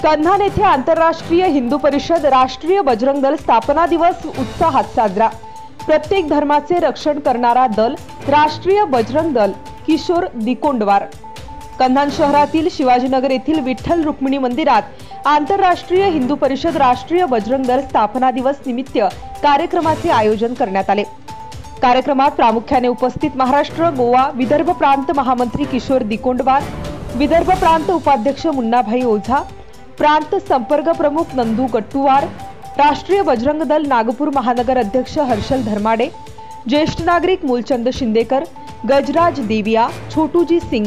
कन्हान येथे आंतरराष्ट्रीय हिंदू परिषद राष्ट्रीय बजरंग दल स्थापना दिवस उत्साहात साजरा। प्रत्येक धर्माचे रक्षण करणारा दल राष्ट्रीय बजरंग दल किशोर दिकोंडवार। कन्हान शहरातील शिवाजीनगर येथील विठ्ठल रुक्मिणी मंदिरात आंतरराष्ट्रीय हिंदू परिषद राष्ट्रीय बजरंग दल स्थापना दिवस निमित्त कार्यक्रमाचे आयोजन करण्यात आले। कार्यक्रमात प्रामुख्याने उपस्थित महाराष्ट्र, गोवा, विदर्भ प्रांत महामंत्री किशोर दिकोंडवार, विदर्भ प्रांत उपाध्यक्ष मुन्नाभाई ओझा, प्रांत संपर्क प्रमुख नंदू गट्टुवार, राष्ट्रीय बजरंग दल नागपूर महानगर अध्यक्ष हर्षल धर्माडे, ज्येष्ठ नागरिक मूलचंद शिंदेकर, गजराज देविया, छोटूजी सिंग,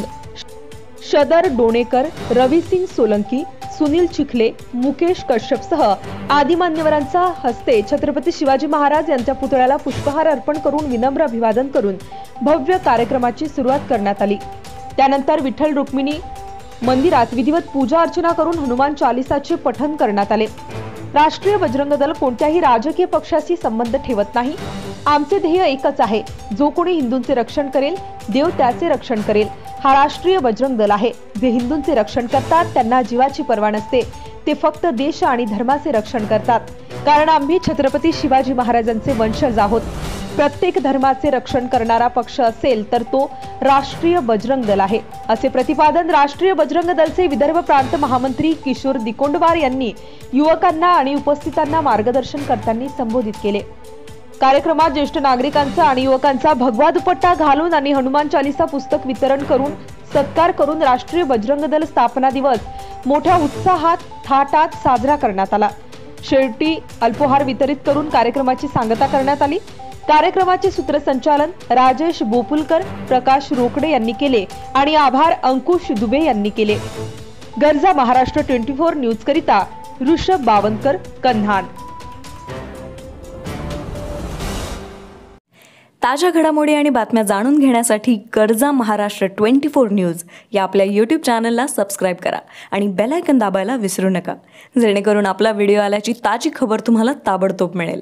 शदर डोणेकर, रवी सिंग सोलंकी, सुनील चिखले, मुकेश कश्यपसह आदी मान्यवरांच्या हस्ते छत्रपती शिवाजी महाराज यांच्या पुतळ्याला पुष्पहार अर्पण करून विनम्र अभिवादन करून भव्य कार्यक्रमाची सुरुवात करण्यात आली। त्यानंतर विठ्ठल रुक्मिणी मंदिरात विधिवत पूजा अर्चना करून हनुमान चालीसाचे पठण करण्यात आले। राष्ट्रीय बजरंग दल कोणत्याही राजकीय पक्षाशी संबंध ठेवत नाही। आमचे ध्येय एकच आहे, जो कोणी हिंदूंचे रक्षण करेल देव त्याचे रक्षण करेल। हा राष्ट्रीय बजरंग दल आहे। जे हिंदूंचे रक्षण करतात त्यांना जीवाची पर्वा नसते, ते फक्त देश आणि धर्माचे रक्षण करतात, कारण आम्ही छत्रपती शिवाजी महाराजांचे वंशज आहोत। प्रत्येक धर्माचे रक्षण करणारा पक्ष असेल तर तो राष्ट्रीय बजरंग दल आहे, असे प्रतिपादन राष्ट्रीय बजरंग दलचे विदर्भ प्रांत महामंत्री किशोर दिकोंडवार यांनी युवकांना आणि उपस्थितांना मार्गदर्शन करताना संबोधित केले। कार्यक्रमात ज्येष्ठ नागरिकांचा आणि युवकांचा भगवा दुपट्टा घालून आणि हनुमान चालीसा पुस्तक वितरण करून सत्कार करून राष्ट्रीय बजरंग दल स्थापना दिवस मोठ्या उत्साहात थाटात साजरा करण्यात आला। शेवटी अल्पोहार वितरित करून कार्यक्रमाची सांगता करण्यात आली। कार्यक्रमाचे सूत्रसंचालन राजेश बोपुलकर, प्रकाश रोकडे यांनी केले आणि आभार अंकुश दुबे यांनी केले। गरजा महाराष्ट्र 24 न्यूज करिता ऋषभ बावनकर, कन्हान। ताज्या घडामोडी आणि बातम्या जाणून घेण्यासाठी गरजा महाराष्ट्र 24 न्यूज या आपल्या YouTube चॅनलला सबस्क्राइब करा आणि बेल आयकॉन दाबायला विसरू नका, जेणेकरून आपला व्हिडिओ आल्याची ताजी खबर तुम्हाला ताबडतोब मिळेल।